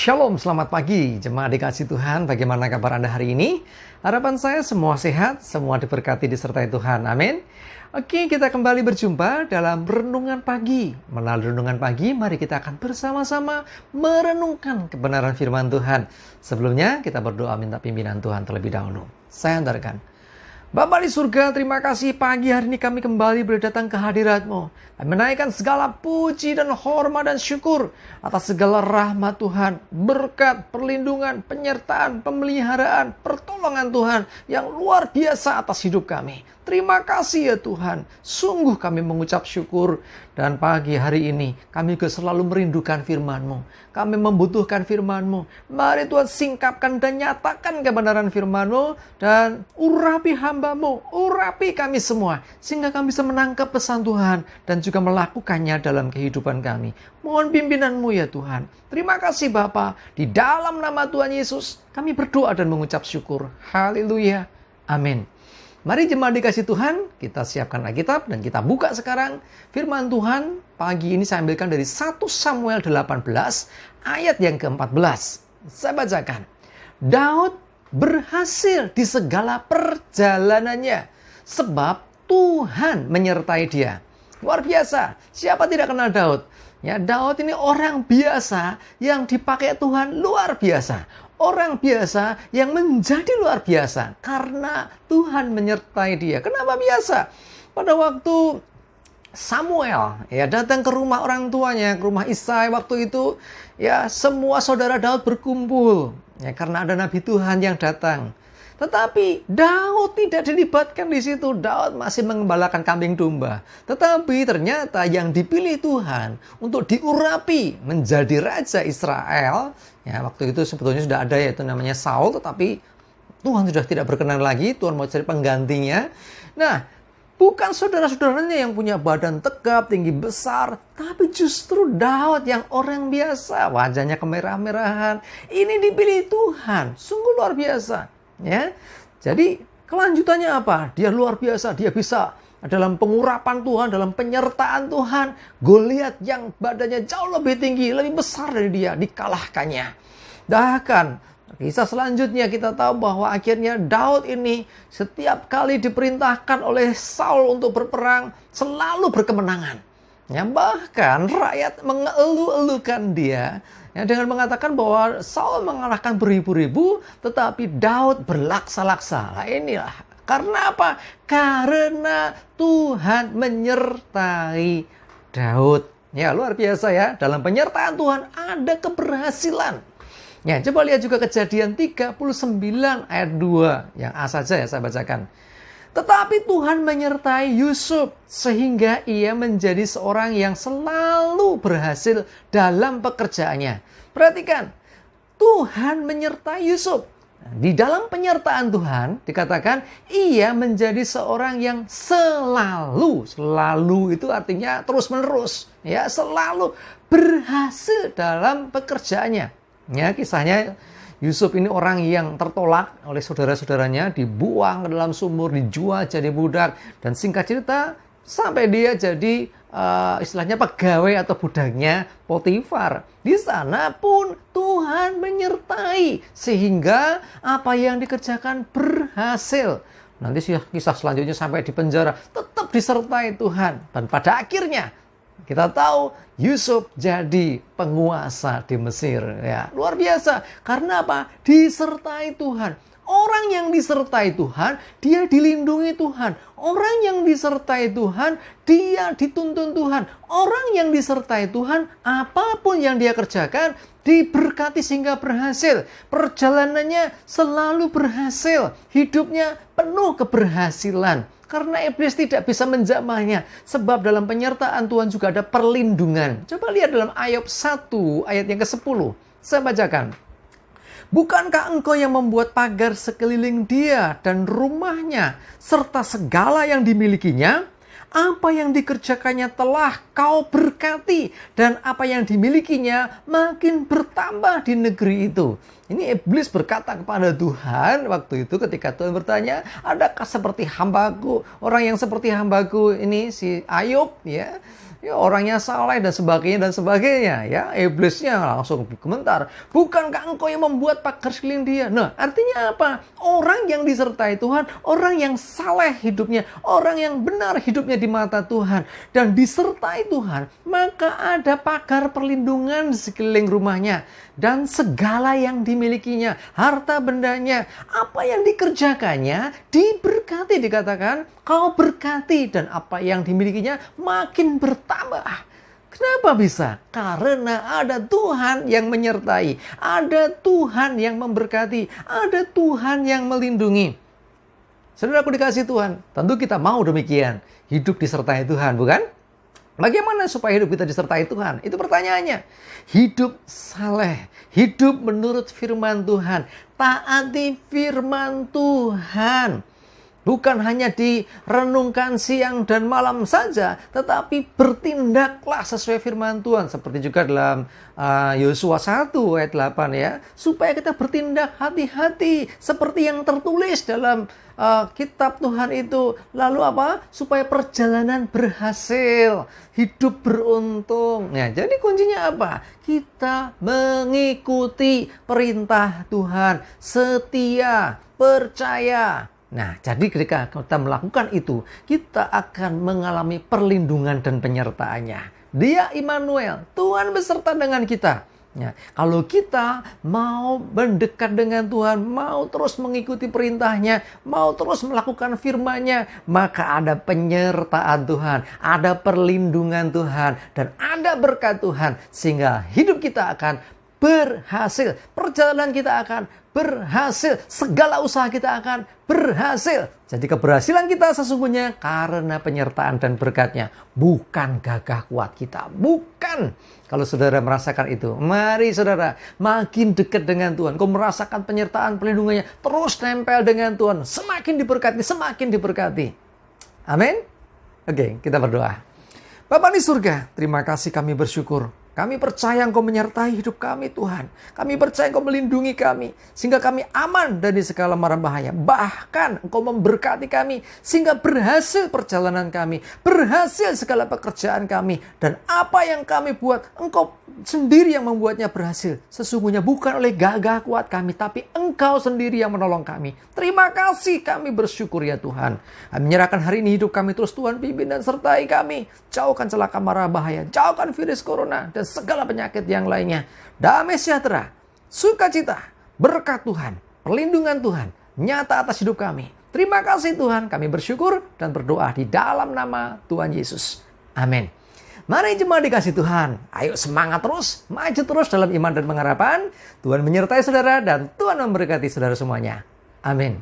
Shalom, selamat pagi jemaat dikasih Tuhan. Bagaimana kabar Anda hari ini? Harapan saya semua sehat, semua diberkati disertai Tuhan. Amin. Oke, kita kembali berjumpa dalam renungan pagi. Melalui renungan pagi, mari kita akan bersama-sama merenungkan kebenaran firman Tuhan. Sebelumnya, kita berdoa minta pimpinan Tuhan terlebih dahulu. Saya antarkan. Bapa di surga, terima kasih pagi hari ini kami kembali boleh datang ke hadirat-Mu. Kami menaikkan segala puji dan hormat dan syukur atas segala rahmat Tuhan, berkat, perlindungan, penyertaan, pemeliharaan, pertolongan Tuhan yang luar biasa atas hidup kami. Terima kasih ya Tuhan, sungguh kami mengucap syukur. Dan pagi hari ini kami juga selalu merindukan firman-Mu. Kami membutuhkan firman-Mu. Mari Tuhan singkapkan dan nyatakan kebenaran firman-Mu. Dan urapi hamba-Mu, urapi kami semua. Sehingga kami bisa menangkap pesan Tuhan dan juga melakukannya dalam kehidupan kami. Mohon pimpinan-Mu ya Tuhan. Terima kasih Bapa. Di dalam nama Tuhan Yesus kami berdoa dan mengucap syukur. Haleluya. Amin. Mari jemaat dikasih Tuhan, kita siapkan Alkitab dan kita buka sekarang firman Tuhan. Pagi ini saya ambilkan dari 1 Samuel 18 ayat yang ke-14. Saya bacakan. Daud berhasil di segala perjalanannya sebab Tuhan menyertai dia. Luar biasa. Siapa tidak kenal Daud? Ya, Daud ini orang biasa yang dipakai Tuhan luar biasa. Orang biasa yang menjadi luar biasa karena Tuhan menyertai dia. Kenapa biasa? Pada waktu Samuel ya datang ke rumah orang tuanya, ke rumah Isai waktu itu, ya semua saudara Daud berkumpul ya karena ada nabi Tuhan yang datang. Tetapi Daud tidak dilibatkan di situ. Daud masih mengembalakan kambing domba. Tetapi ternyata yang dipilih Tuhan untuk diurapi menjadi raja Israel, ya waktu itu sebetulnya sudah ada yaitu namanya Saul, tetapi Tuhan sudah tidak berkenan lagi. Tuhan mau cari penggantinya. Nah, bukan saudara-saudaranya yang punya badan tegap, tinggi besar, tapi justru Daud yang orang biasa, wajahnya kemerah-merahan. Ini dipilih Tuhan, sungguh luar biasa. Ya, jadi kelanjutannya apa? Dia luar biasa, dia bisa dalam pengurapan Tuhan, dalam penyertaan Tuhan. Goliat yang badannya jauh lebih tinggi, lebih besar dari dia, dikalahkannya. Bahkan kisah selanjutnya kita tahu bahwa akhirnya Daud ini setiap kali diperintahkan oleh Saul untuk berperang selalu berkemenangan. Ya, bahkan rakyat mengeluh-elukan dia ya, dengan mengatakan bahwa Saul mengalahkan beribu-ribu, tetapi Daud berlaksa-laksa. Nah, inilah karena apa? Karena Tuhan menyertai Daud. Ya, luar biasa ya. Dalam penyertaan Tuhan ada keberhasilan. Ya, coba lihat juga Kejadian 39 ayat 2 yang A saja ya saya bacakan. Tetapi Tuhan menyertai Yusuf sehingga ia menjadi seorang yang selalu berhasil dalam pekerjaannya. Perhatikan, Tuhan menyertai Yusuf. Di dalam penyertaan Tuhan dikatakan ia menjadi seorang yang selalu itu artinya terus-menerus, ya, selalu berhasil dalam pekerjaannya. Ya, kisahnya Yusuf ini orang yang tertolak oleh saudara-saudaranya, dibuang ke dalam sumur, dijual jadi budak. Dan singkat cerita, sampai dia jadi istilahnya pegawai atau budaknya Potifar. Di sana pun Tuhan menyertai, sehingga apa yang dikerjakan berhasil. Nanti kisah selanjutnya sampai di penjara, tetap disertai Tuhan. Dan pada akhirnya, kita tahu Yusuf jadi penguasa di Mesir. Ya, luar biasa. Karena apa? Disertai Tuhan. Orang yang disertai Tuhan, dia dilindungi Tuhan. Orang yang disertai Tuhan, dia dituntun Tuhan. Orang yang disertai Tuhan, apapun yang dia kerjakan, diberkati sehingga berhasil. Perjalanannya selalu berhasil. Hidupnya penuh keberhasilan. Karena iblis tidak bisa menjamahnya. Sebab dalam penyertaan Tuhan juga ada perlindungan. Coba lihat dalam Ayub 1 ayat yang ke-10. Saya bacakan. Bukankah engkau yang membuat pagar sekeliling dia dan rumahnya, serta segala yang dimilikinya? Apa yang dikerjakannya telah kau berkati, dan apa yang dimilikinya makin bertambah di negeri itu. Ini iblis berkata kepada Tuhan waktu itu ketika Tuhan bertanya, adakah seperti hambaku, orang yang seperti hambaku ini si Ayub, ya orangnya saleh dan sebagainya, ya. Iblisnya langsung komentar, bukankah engkau yang membuat pagar sekeliling dia? Nah, artinya apa? Orang yang disertai Tuhan, orang yang saleh hidupnya, orang yang benar hidupnya di mata Tuhan dan disertai Tuhan, maka ada pagar perlindungan di sekeliling rumahnya dan segala yang dimilikinya, harta bendanya, apa yang dikerjakannya diberkati, dikatakan kau berkati, dan apa yang dimilikinya makin bertambah. Kenapa bisa? Karena ada Tuhan yang menyertai, ada Tuhan yang memberkati, ada Tuhan yang melindungi. Saudaraku dikasih Tuhan, tentu kita mau demikian, hidup disertai Tuhan, bukan? Bagaimana supaya hidup kita disertai Tuhan? Itu pertanyaannya. Hidup saleh, hidup menurut firman Tuhan, taati firman Tuhan. Bukan hanya direnungkan siang dan malam saja, tetapi bertindaklah sesuai firman Tuhan. Seperti juga dalam Yosua 1 ayat 8, ya. Supaya kita bertindak hati-hati seperti yang tertulis dalam kitab Tuhan itu. Lalu apa? Supaya perjalanan berhasil, hidup beruntung. Nah, jadi kuncinya apa? Kita mengikuti perintah Tuhan, setia, percaya. Nah, jadi ketika kita melakukan itu, kita akan mengalami perlindungan dan penyertaannya. Dia Immanuel, Tuhan beserta dengan kita. Ya, kalau kita mau mendekat dengan Tuhan, mau terus mengikuti perintahnya, mau terus melakukan firman-Nya, maka ada penyertaan Tuhan, ada perlindungan Tuhan, dan ada berkat Tuhan, sehingga hidup kita akan berhasil, perjalanan kita akan berhasil, segala usaha kita akan berhasil. Jadi keberhasilan kita sesungguhnya karena penyertaan dan berkatnya, bukan gagah kuat kita, bukan. Kalau saudara merasakan itu, mari saudara makin dekat dengan Tuhan. Kau merasakan penyertaan perlindungannya, terus nempel dengan Tuhan, semakin diberkati, semakin diberkati. Amin. Oke, kita berdoa. Bapa di surga, terima kasih, kami bersyukur. Kami percaya Engkau menyertai hidup kami, Tuhan. Kami percaya Engkau melindungi kami, sehingga kami aman dari segala mara bahaya. Bahkan Engkau memberkati kami, sehingga berhasil perjalanan kami, berhasil segala pekerjaan kami. Dan apa yang kami buat, Engkau sendiri yang membuatnya berhasil. Sesungguhnya bukan oleh gagah kuat kami, tapi Engkau sendiri yang menolong kami. Terima kasih, kami bersyukur ya Tuhan. Kami menyerahkan hari ini hidup kami terus, Tuhan pimpin dan sertai kami. Jauhkan celaka mara bahaya, jauhkan virus corona, dan segala penyakit yang lainnya. Damai sejahtera, sukacita, berkat Tuhan, perlindungan Tuhan nyata atas hidup kami. Terima kasih Tuhan, kami bersyukur dan berdoa di dalam nama Tuhan Yesus. Amin. Mari jemaat dikasih Tuhan, ayo semangat terus, maju terus dalam iman dan pengharapan. Tuhan menyertai saudara dan Tuhan memberkati saudara semuanya. Amin.